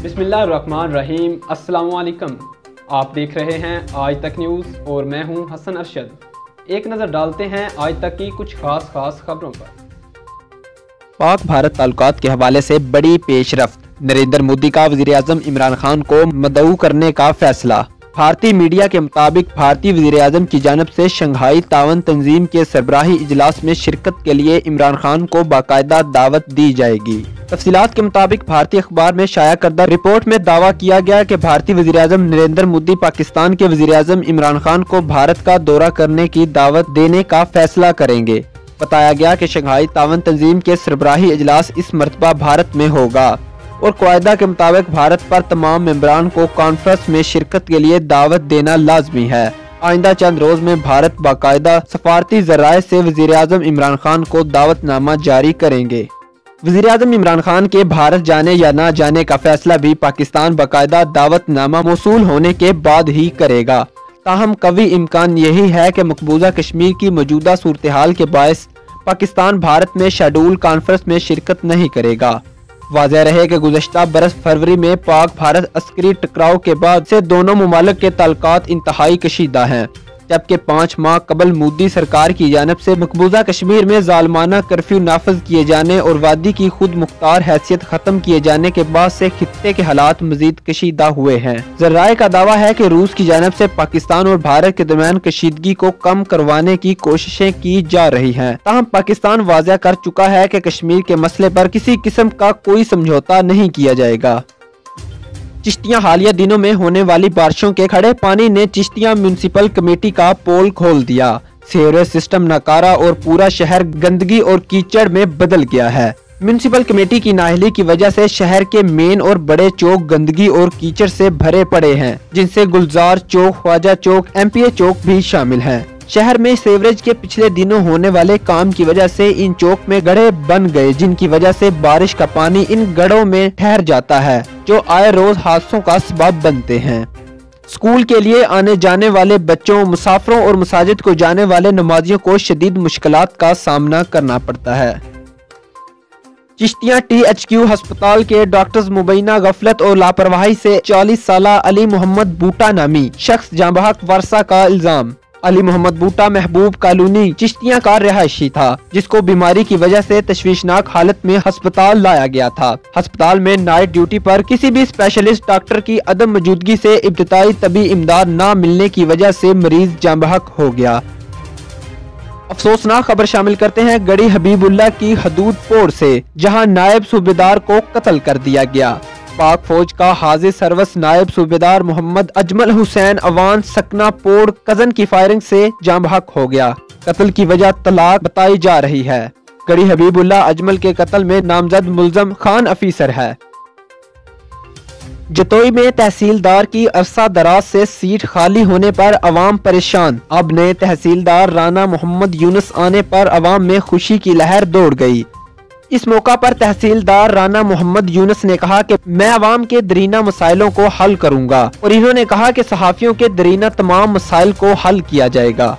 बिस्मिल्लाहिर्रहमानिर्रहीम। अस्सलाम वालेकुम। आप देख रहे हैं आज तक न्यूज़ और मैं हूं हसन अरशद। एक नज़र डालते हैं आज तक की कुछ खास खबरों पर। पाक भारत ताल्लुकात के हवाले से बड़ी पेशरफ्त, नरेंद्र मोदी का वज़ीर आज़म इमरान खान को मदऊ करने का फैसला। भारतीय मीडिया के मुताबिक भारतीय वज़ीर आज़म की जानिब से शंघाई तावन तंजीम के सरबराही इजलास में शिरकत के लिए इमरान खान को बाकायदा दावत दी जाएगी। तफसीलात के मुताबिक भारतीय अखबार में शाया करदा रिपोर्ट में दावा किया गया कि भारतीय वज़ीर आज़म नरेंद्र मोदी पाकिस्तान के वज़ीर आज़म इमरान खान को भारत का दौरा करने की दावत देने का फैसला करेंगे। बताया गया कि शंघाई तावन तंजीम के सरबराही इजलास इस मरतबा भारत में होगा और कायदा के मुताबिक भारत पर तमाम मेंबरान को कॉन्फ्रेंस में शिरकत के लिए दावत देना लाजमी है। आइंदा चंद रोज में भारत बाकायदा सफारती जराये से वज़ीर आज़म इमरान खान को दावतनामा जारी करेंगे। वज़ीर आज़म इमरान खान के भारत जाने या न जाने का फैसला भी पाकिस्तान बाकायदा दावतनामा मौसूल होने के बाद ही करेगा। ताहम कवी इम्कान यही है कि मकबूजा कश्मीर की मौजूदा सूरत हाल के बायस पाकिस्तान भारत में शेड्यूल कॉन्फ्रेंस में शिरकत नहीं करेगा। वाज़ेह रहे कि गुज़श्ता बरस फरवरी में पाक भारत अस्करी टकराव के बाद से दोनों मुमालिक के ताल्लुकात इंतहाई कशीदा हैं, जबकि 5 माह कबल मोदी सरकार की जानिब से मकबूजा कश्मीर में जालमाना कर्फ्यू नाफिज किए जाने और वादी की खुद मुख्तार हैसियत खत्म किए जाने के बाद से खित्ते के हालात मजीद कशीदा हुए हैं। जराये का दावा है कि रूस की जानिब से पाकिस्तान और भारत के दरमियान कशीदगी को कम करवाने की कोशिशें की जा रही हैं। ताहम पाकिस्तान वाज़ेह कर चुका है कि कश्मीर के मसले पर किसी किस्म का कोई समझौता नहीं किया जाएगा। चिश्तियां हालिया दिनों में होने वाली बारिशों के खड़े पानी ने चिश्तियां म्यूनिसिपल कमेटी का पोल खोल दिया। सीवरेज सिस्टम नाकारा और पूरा शहर गंदगी और कीचड़ में बदल गया है। म्यूनिसिपल कमेटी की नाअहली की वजह से शहर के मेन और बड़े चौक गंदगी और कीचड़ से भरे पड़े हैं, जिनसे गुलजार चौक, ख्वाजा चौक, MPA चौक भी शामिल हैं। शहर में सीवरेज के पिछले दिनों होने वाले काम की वजह से इन चौक में गड्ढे बन गए, जिनकी वजह से बारिश का पानी इन गड्ढों में ठहर जाता है, जो आए रोज हादसों का सबब बनते हैं। स्कूल के लिए आने जाने वाले बच्चों, मुसाफिरों और मसाजिद को जाने वाले नमाजियों को शदीद मुश्किलात का सामना करना पड़ता है। चिश्तियां THQ अस्पताल के डॉक्टर्स मुबैना गफलत और लापरवाही से 40 साला अली मोहम्मद बूटा नामी शख्स जांबहक वर्षा का इल्जाम। अली मोहम्मद बूटा महबूब कॉलोनी चिश्तियां का रिहायशी था, जिसको बीमारी की वजह से तशवीशनाक हालत में अस्पताल लाया गया था। अस्पताल में नाइट ड्यूटी पर किसी भी स्पेशलिस्ट डॉक्टर की अदम मौजूदगी से इब्तिदाई तबी इमदाद न मिलने की वजह से मरीज जांबहक हो गया। अफसोसनाक खबर शामिल करते हैं गढ़ी हबीबुल्लाह की हदूद पोड़ से, जहां नायब सूबेदार को कत्ल कर दिया गया। पाक फौज का हाजिर सर्वस नायब सूबेदार मोहम्मद अजमल हुसैन अवान सकना पोड़ कजन की फायरिंग से जांबहक हो गया। कत्ल की वजह तलाक बताई जा रही है। गढ़ी हबीबुल्लाह अजमल के कत्ल में नामजद मुल्जम खान अफीसर है। जतोई में तहसीलदार की अरसा दराज से सीट खाली होने पर अवाम परेशान। अब नए तहसीलदार राना मोहम्मद यूनुस आने पर अवाम में खुशी की लहर दौड़ गई। इस मौका पर तहसीलदार राना मोहम्मद यूनुस ने कहा कि मैं अवाम के दरीना मसाइलों को हल करूंगा और इन्होंने कहा कि सहाफियों के दरीना तमाम मसाइल को हल किया जाएगा।